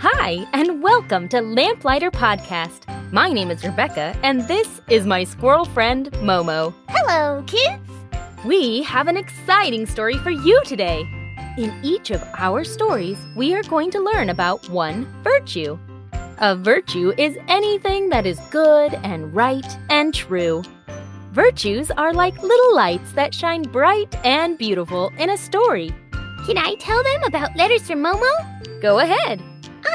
Hi, and welcome to Lamplighter Podcast. My name is Rebecca, and this is my squirrel friend, Momo. Hello, kids! We have an exciting story for you today. In each of our stories, we are going to learn about one virtue. A virtue is anything that is good and right and true. Virtues are like little lights that shine bright and beautiful in a story. Can I tell them about letters from Momo? Go ahead.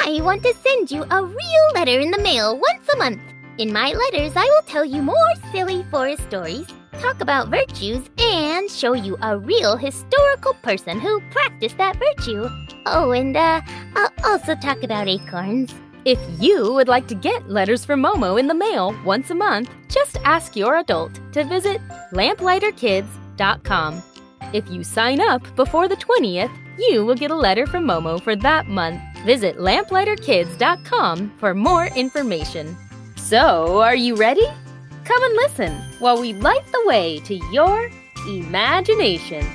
I want to send you a real letter in the mail once a month. In my letters, I will tell you more silly forest stories, talk about virtues, and show you a real historical person who practiced that virtue. Oh, and I'll also talk about acorns. If you would like to get letters from Momo in the mail once a month, just ask your adult to visit lamplighterkids.com. If you sign up before the 20th, you will get a letter from Momo for that month. Visit lamplighterkids.com for more information. So, are you ready? Come and listen while we light the way to your imagination.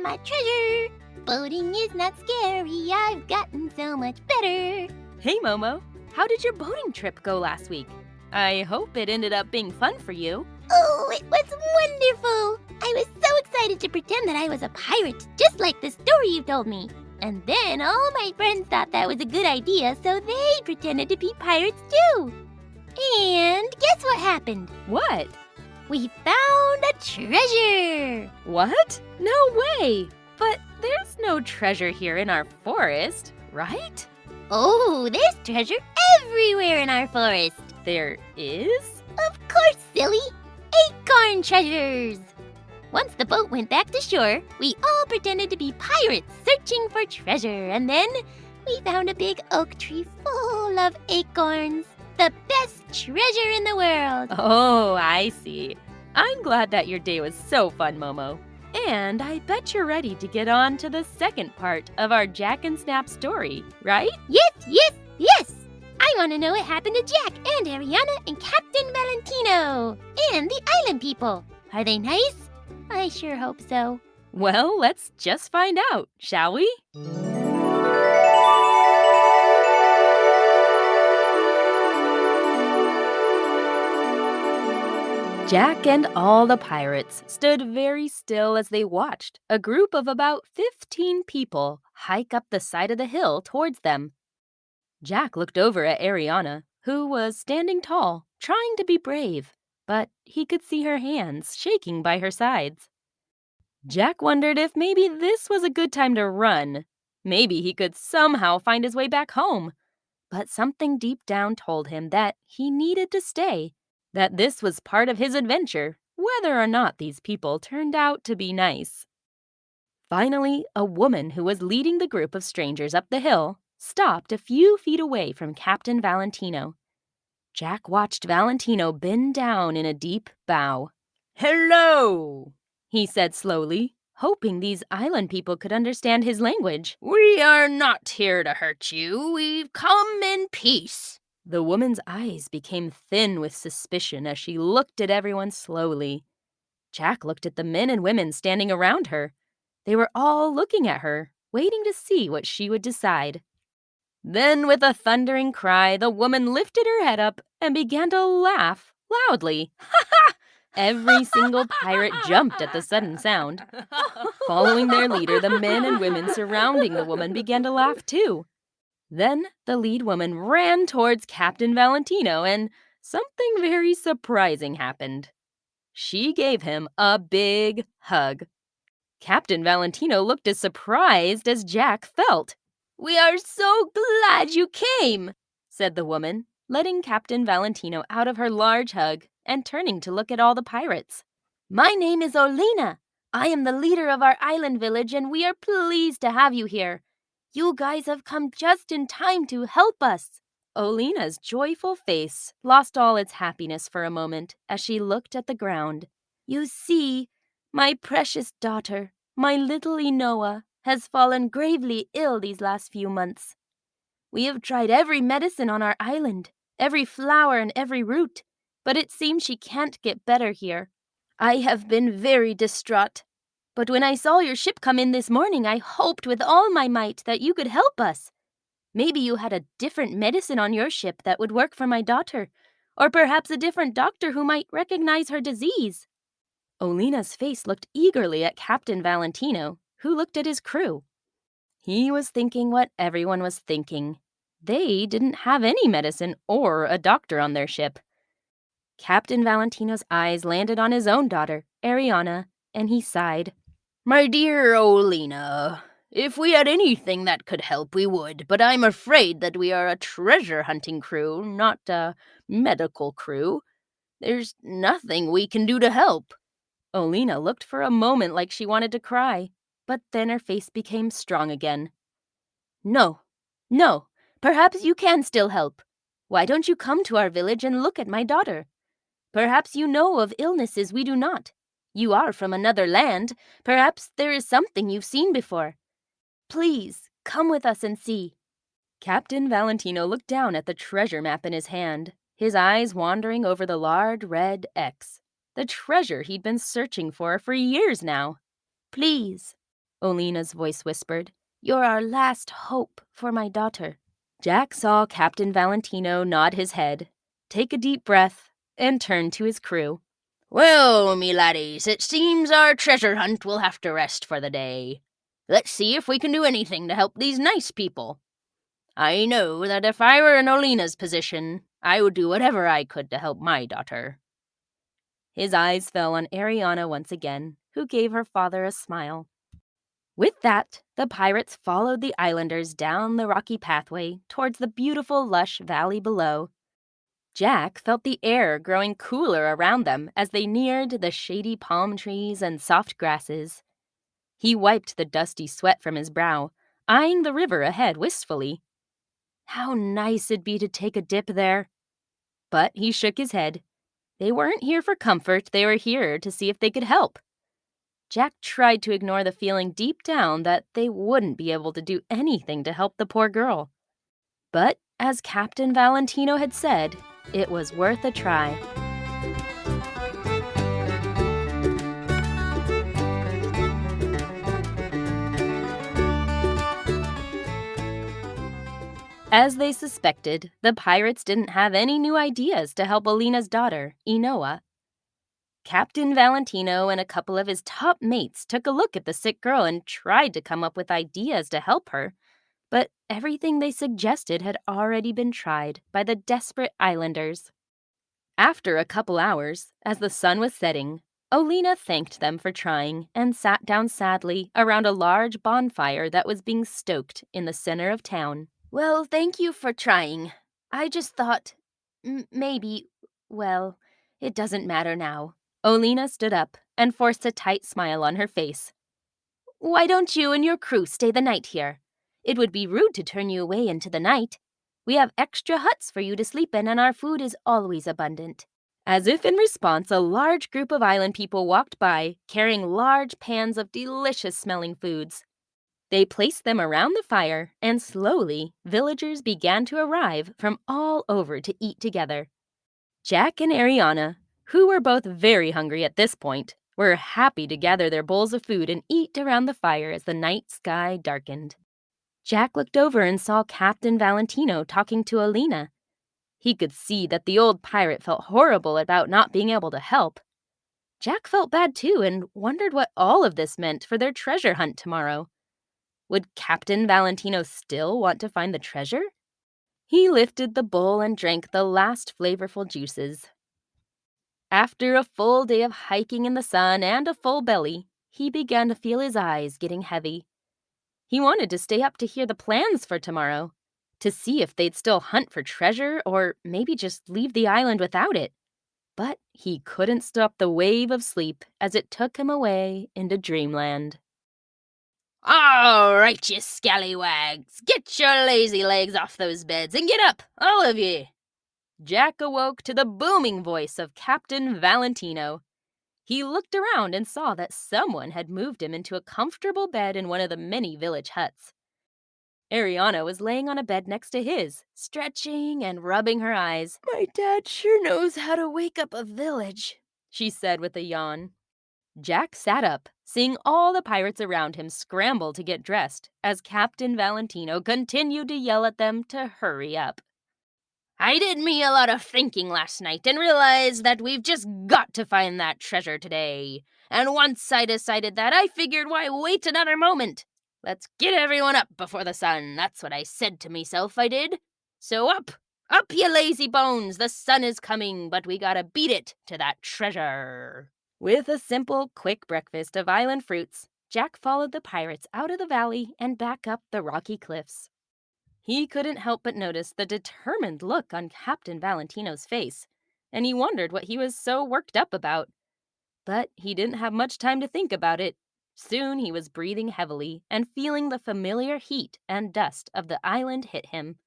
My treasure. Boating is not scary. I've gotten so much better. Hey, Momo. How did your boating trip go last week? I hope it ended up being fun for you. Oh, it was wonderful. I was so excited to pretend that I was a pirate, just like the story you told me. And then all my friends thought that was a good idea, so they pretended to be pirates too. And guess what happened? What? We found a treasure! What? No way! But there's no treasure here in our forest, right? Oh, there's treasure everywhere in our forest. There is? Of course, silly! Acorn treasures! Once the boat went back to shore, we all pretended to be pirates searching for treasure, and then we found a big oak tree full of acorns. The best treasure in the world! Oh, I see. I'm glad that your day was so fun, Momo. And I bet you're ready to get on to the second part of our Jack and Snap story, right? Yes! I want to know what happened to Jack and Ariana and Captain Valentino and the island people. Are they nice? I sure hope so. Well, let's just find out, shall we? Jack and all the pirates stood very still as they watched a group of about 15 people hike up the side of the hill towards them. Jack looked over at Ariana, who was standing tall, trying to be brave, but he could see her hands shaking by her sides. Jack wondered if maybe this was a good time to run. Maybe he could somehow find his way back home. But something deep down told him that he needed to stay. That this was part of his adventure, whether or not these people turned out to be nice. Finally, a woman who was leading the group of strangers up the hill stopped a few feet away from Captain Valentino. Jack watched Valentino bend down in a deep bow. "Hello," he said slowly, hoping these island people could understand his language. "We are not here to hurt you. We've come in peace." The woman's eyes became thin with suspicion as she looked at everyone slowly. Jack looked at the men and women standing around her. They were all looking at her, waiting to see what she would decide. Then, with a thundering cry, the woman lifted her head up and began to laugh loudly. Ha ha! Every single pirate jumped at the sudden sound. Following their leader, the men and women surrounding the woman began to laugh too. Then the lead woman ran towards Captain Valentino, and something very surprising happened. She gave him a big hug. Captain Valentino looked as surprised as Jack felt. "We are so glad you came," said the woman, letting Captain Valentino out of her large hug and turning to look at all the pirates. "My name is Olina. I am the leader of our island village, and we are pleased to have you here. You guys have come just in time to help us." Olina's joyful face lost all its happiness for a moment as she looked at the ground. "You see, my precious daughter, my little Enoa, has fallen gravely ill these last few months. We have tried every medicine on our island, every flower and every root, but it seems she can't get better here. I have been very distraught, but when I saw your ship come in this morning, I hoped with all my might that you could help us. Maybe you had a different medicine on your ship that would work for my daughter, or perhaps a different doctor who might recognize her disease." Olina's face looked eagerly at Captain Valentino, who looked at his crew. He was thinking what everyone was thinking. They didn't have any medicine or a doctor on their ship. Captain Valentino's eyes landed on his own daughter, Ariana, and he sighed. "My dear Olina, if we had anything that could help, we would, but I'm afraid that we are a treasure-hunting crew, not a medical crew. There's nothing we can do to help." Olina looked for a moment like she wanted to cry, but then her face became strong again. No, perhaps you can still help. Why don't you come to our village and look at my daughter? Perhaps you know of illnesses we do not. You are from another land. Perhaps there is something you've seen before. Please, come with us and see." Captain Valentino looked down at the treasure map in his hand, his eyes wandering over the large red X, the treasure he'd been searching for years now. "Please," Olina's voice whispered, "you're our last hope for my daughter." Jack saw Captain Valentino nod his head, take a deep breath, and turn to his crew. "Well, me laddies, it seems our treasure hunt will have to rest for the day. Let's see if we can do anything to help these nice people. I know that if I were in Olina's position, I would do whatever I could to help my daughter." His eyes fell on Ariana once again, who gave her father a smile. With that, the pirates followed the islanders down the rocky pathway towards the beautiful, lush valley below. Jack felt the air growing cooler around them as they neared the shady palm trees and soft grasses. He wiped the dusty sweat from his brow, eyeing the river ahead wistfully. How nice it'd be to take a dip there. But he shook his head. They weren't here for comfort, they were here to see if they could help. Jack tried to ignore the feeling deep down that they wouldn't be able to do anything to help the poor girl. But, as Captain Valentino had said, it was worth a try. As they suspected, the pirates didn't have any new ideas to help Olina's daughter, Inoa. Captain Valentino and a couple of his top mates took a look at the sick girl and tried to come up with ideas to help her, but everything they suggested had already been tried by the desperate islanders. After a couple hours, as the sun was setting, Olina thanked them for trying and sat down sadly around a large bonfire that was being stoked in the center of town. "Well, thank you for trying. I just thought, maybe, well, it doesn't matter now." Olina stood up and forced a tight smile on her face. "Why don't you and your crew stay the night here? It would be rude to turn you away into the night. We have extra huts for you to sleep in, and our food is always abundant." As if in response, a large group of island people walked by, carrying large pans of delicious-smelling foods. They placed them around the fire, and slowly, villagers began to arrive from all over to eat together. Jack and Ariana, who were both very hungry at this point, were happy to gather their bowls of food and eat around the fire as the night sky darkened. Jack looked over and saw Captain Valentino talking to Olina. He could see that the old pirate felt horrible about not being able to help. Jack felt bad too and wondered what all of this meant for their treasure hunt tomorrow. Would Captain Valentino still want to find the treasure? He lifted the bowl and drank the last flavorful juices. After a full day of hiking in the sun and a full belly, he began to feel his eyes getting heavy. He wanted to stay up to hear the plans for tomorrow, to see if they'd still hunt for treasure or maybe just leave the island without it. But he couldn't stop the wave of sleep as it took him away into dreamland. "All right, you scallywags, get your lazy legs off those beds and get up, all of ye." Jack awoke to the booming voice of Captain Valentino. He looked around and saw that someone had moved him into a comfortable bed in one of the many village huts. Ariana was laying on a bed next to his, stretching and rubbing her eyes. "My dad sure knows how to wake up a village," she said with a yawn. Jack sat up, seeing all the pirates around him scramble to get dressed as Captain Valentino continued to yell at them to hurry up. "I did me a lot of thinking last night and realized that we've just got to find that treasure today. And once I decided that, I figured why wait another moment? Let's get everyone up before the sun. That's what I said to myself, I did. So up, you lazy bones. The sun is coming, but we gotta beat it to that treasure." With a simple, quick breakfast of island fruits, Jack followed the pirates out of the valley and back up the rocky cliffs. He couldn't help but notice the determined look on Captain Valentino's face, and he wondered what he was so worked up about. But he didn't have much time to think about it. Soon he was breathing heavily and feeling the familiar heat and dust of the island hit him.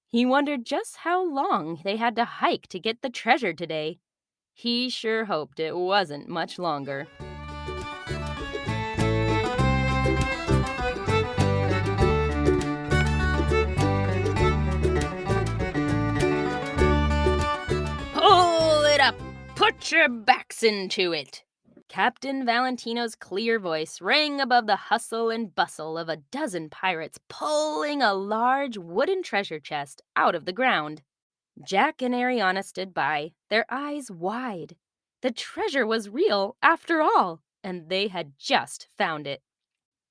He wondered just how long they had to hike to get the treasure today. He sure hoped it wasn't much longer. "Pull it up! Put your backs into it!" Captain Valentino's clear voice rang above the hustle and bustle of a dozen pirates pulling a large wooden treasure chest out of the ground. Jack and Ariana stood by, their eyes wide. The treasure was real, after all, and they had just found it.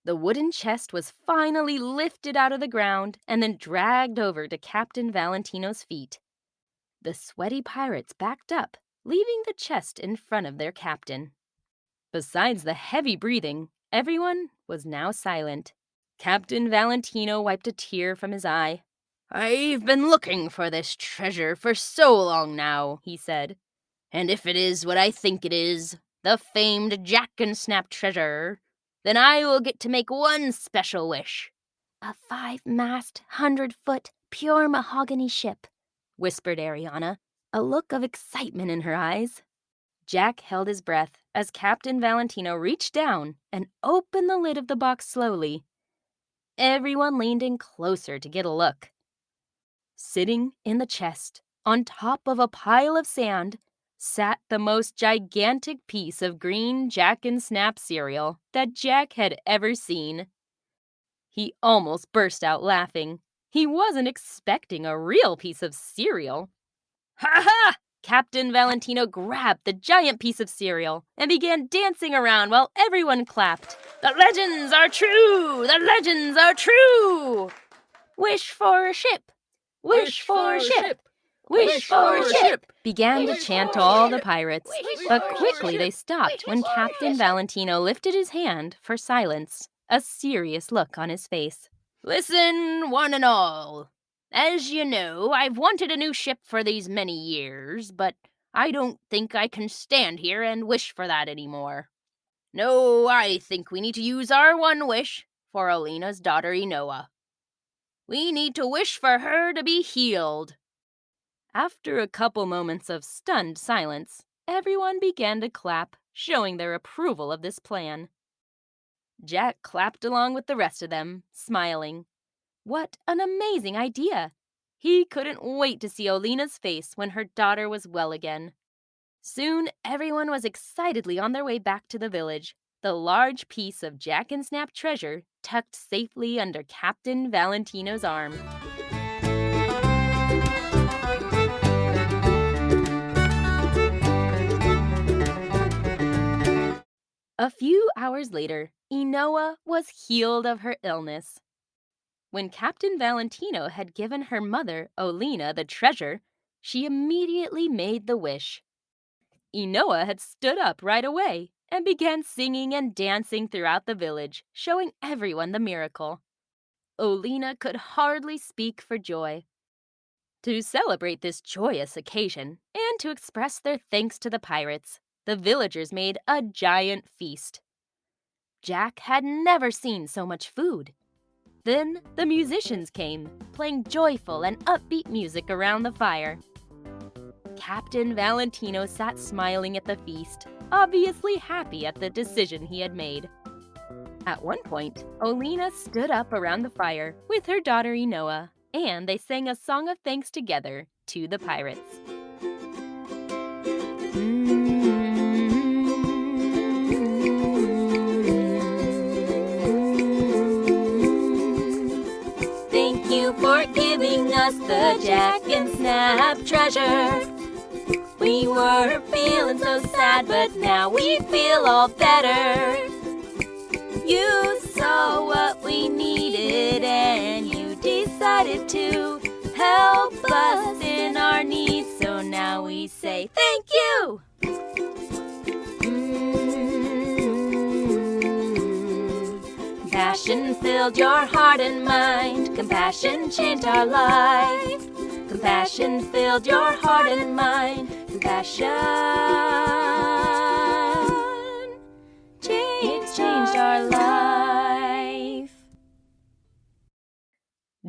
The wooden chest was finally lifted out of the ground and then dragged over to Captain Valentino's feet. The sweaty pirates backed up, leaving the chest in front of their captain. Besides the heavy breathing, everyone was now silent. Captain Valentino wiped a tear from his eye. "I've been looking for this treasure for so long now," he said. "And if it is what I think it is, the famed Jack-and-Snap treasure, then I will get to make one special wish." "A 5-mast, 100-foot, pure mahogany ship," whispered Ariana, a look of excitement in her eyes. Jack held his breath as Captain Valentino reached down and opened the lid of the box slowly. Everyone leaned in closer to get a look. Sitting in the chest, on top of a pile of sand, sat the most gigantic piece of green Jack-and-Snap cereal that Jack had ever seen. He almost burst out laughing. He wasn't expecting a real piece of cereal. "Ha ha!" Captain Valentino grabbed the giant piece of cereal and began dancing around while everyone clapped. "The legends are true! The legends are true! Wish for a ship! Wish for a ship! Wish for a ship!" began to chant all the pirates, but quickly they stopped when Captain Valentino lifted his hand for silence, a serious look on his face. "Listen, one and all. As you know, I've wanted a new ship for these many years, but I don't think I can stand here and wish for that anymore. No, I think we need to use our one wish for Alina's daughter Enoa. We need to wish for her to be healed." After a couple moments of stunned silence, everyone began to clap, showing their approval of this plan. Jack clapped along with the rest of them, smiling. What an amazing idea! He couldn't wait to see Olina's face when her daughter was well again. Soon, everyone was excitedly on their way back to the village, the large piece of Jack-and-Snap treasure tucked safely under Captain Valentino's arm. A few hours later, Enoa was healed of her illness. When Captain Valentino had given her mother, Olina, the treasure, she immediately made the wish. Enoa had stood up right away and began singing and dancing throughout the village, showing everyone the miracle. Olina could hardly speak for joy. To celebrate this joyous occasion and to express their thanks to the pirates, the villagers made a giant feast. Jack had never seen so much food. Then the musicians came, playing joyful and upbeat music around the fire. Captain Valentino sat smiling at the feast, obviously happy at the decision he had made. At one point, Olina stood up around the fire with her daughter Enoa, and they sang a song of thanks together to the pirates. Thank you for giving us the Jack and Snap treasure. We were feeling so sad, but now we feel all better. You saw what we needed and you decided to help us in our needs, so now we say thank you! Compassion filled your heart and mind. Compassion changed our life. Compassion filled your heart and mind. Compassion changed our life.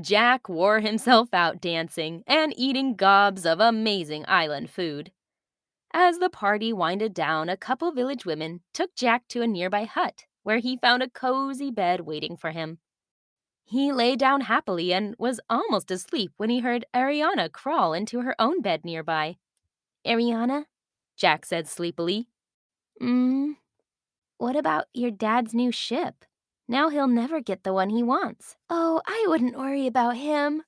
Jack wore himself out dancing and eating gobs of amazing island food. As the party winded down, a couple village women took Jack to a nearby hut, where he found a cozy bed waiting for him. He lay down happily and was almost asleep when he heard Ariana crawl into her own bed nearby. "Ariana," Jack said sleepily. What about your dad's new ship? Now he'll never get the one he wants." "Oh, I wouldn't worry about him.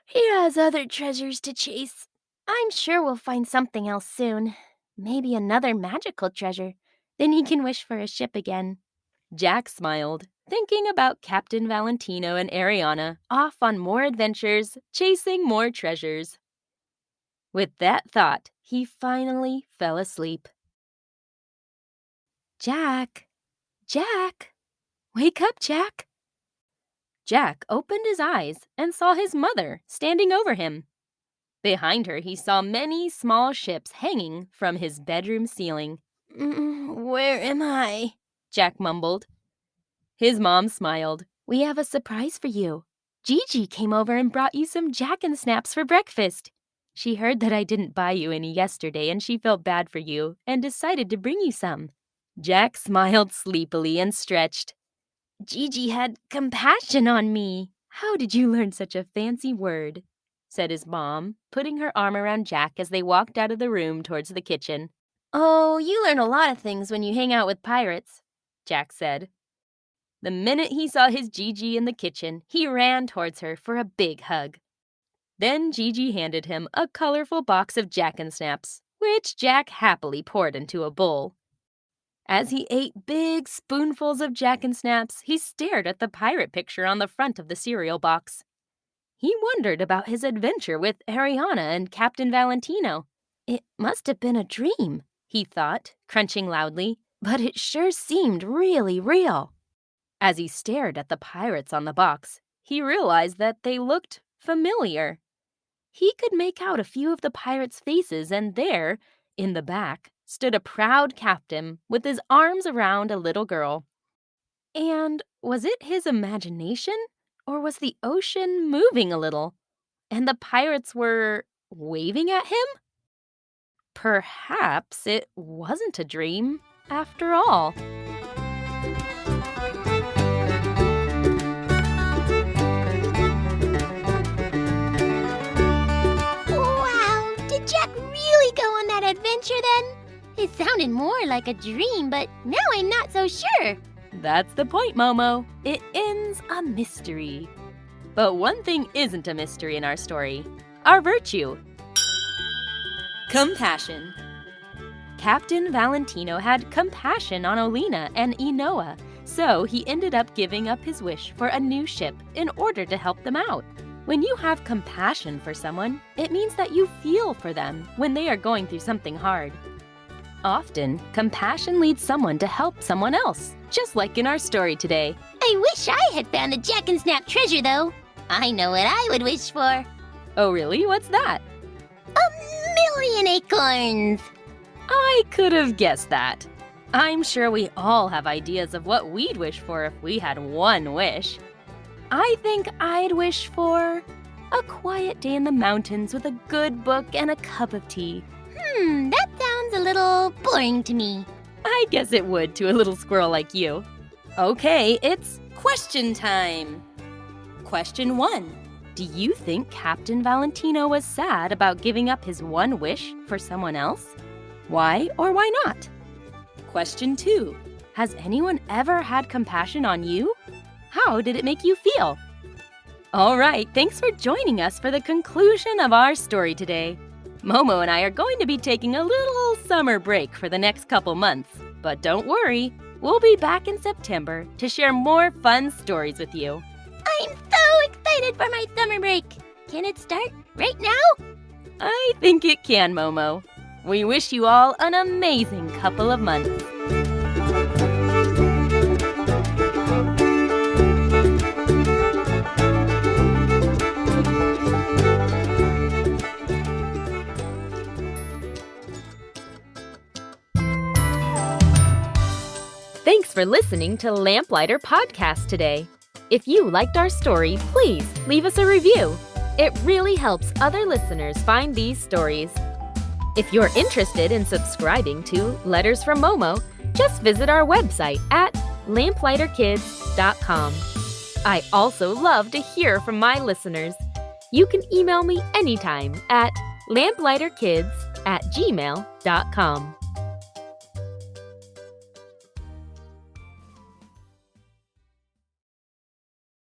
He has other treasures to chase. I'm sure we'll find something else soon. Maybe another magical treasure. Then he can wish for a ship again." Jack smiled, thinking about Captain Valentino and Ariana off on more adventures, chasing more treasures. With that thought, he finally fell asleep. Jack! Jack! Wake up, Jack! Jack opened his eyes and saw his mother standing over him. Behind her, he saw many small ships hanging from his bedroom ceiling. "Where am I?" Jack mumbled. His mom smiled. "We have a surprise for you. Gigi came over and brought you some Jack and Snaps for breakfast. She heard that I didn't buy you any yesterday and she felt bad for you and decided to bring you some." Jack smiled sleepily and stretched. "Gigi had compassion on me. How did you learn such a fancy word?" said his mom, putting her arm around Jack as they walked out of the room towards the kitchen. "Oh, you learn a lot of things when you hang out with pirates," Jack said. The minute he saw his Gigi in the kitchen, he ran towards her for a big hug. Then Gigi handed him a colorful box of Jack and Snaps, which Jack happily poured into a bowl. As he ate big spoonfuls of Jack and Snaps, he stared at the pirate picture on the front of the cereal box. He wondered about his adventure with Ariana and Captain Valentino. It must have been a dream, he thought, crunching loudly, but it sure seemed really real. As he stared at the pirates on the box, he realized that they looked familiar. He could make out a few of the pirates' faces, and there, in the back, stood a proud captain with his arms around a little girl. And was it his imagination, or was the ocean moving a little, and the pirates were waving at him? Perhaps it wasn't a dream after all. Wow, did Jack really go on that adventure then? It sounded more like a dream, but now I'm not so sure. That's the point, Momo. It ends a mystery. But one thing isn't a mystery in our story: our virtue. Compassion. Captain Valentino had compassion on Olina and Enoa, so he ended up giving up his wish for a new ship in order to help them out. When you have compassion for someone, it means that you feel for them when they are going through something hard. Often, compassion leads someone to help someone else, just like in our story today. I wish I had found the Jack and Snap treasure, though. I know what I would wish for. Oh, really? What's that? 1,000,000 acorns! I could have guessed that. I'm sure we all have ideas of what we'd wish for if we had one wish. I think I'd wish for A quiet day in the mountains with a good book and a cup of tea. That sounds a little boring to me. I guess it would to a little squirrel like you. Okay, it's question time. Question 1. Do you think Captain Valentino was sad about giving up his one wish for someone else? Why or why not? Question 2. Has anyone ever had compassion on you? How did it make you feel? All right, thanks for joining us for the conclusion of our story today. Momo and I are going to be taking a little summer break for the next couple months. But don't worry, we'll be back in September to share more fun stories with you. I'm so excited for my summer break. Can it start right now? I think it can, Momo. We wish you all an amazing couple of months. Thanks for listening to Lamplighter Podcast today. If you liked our story, please leave us a review. It really helps other listeners find these stories. If you're interested in subscribing to Letters from Momo, just visit our website at lamplighterkids.com. I also love to hear from my listeners. You can email me anytime at lamplighterkids@gmail.com.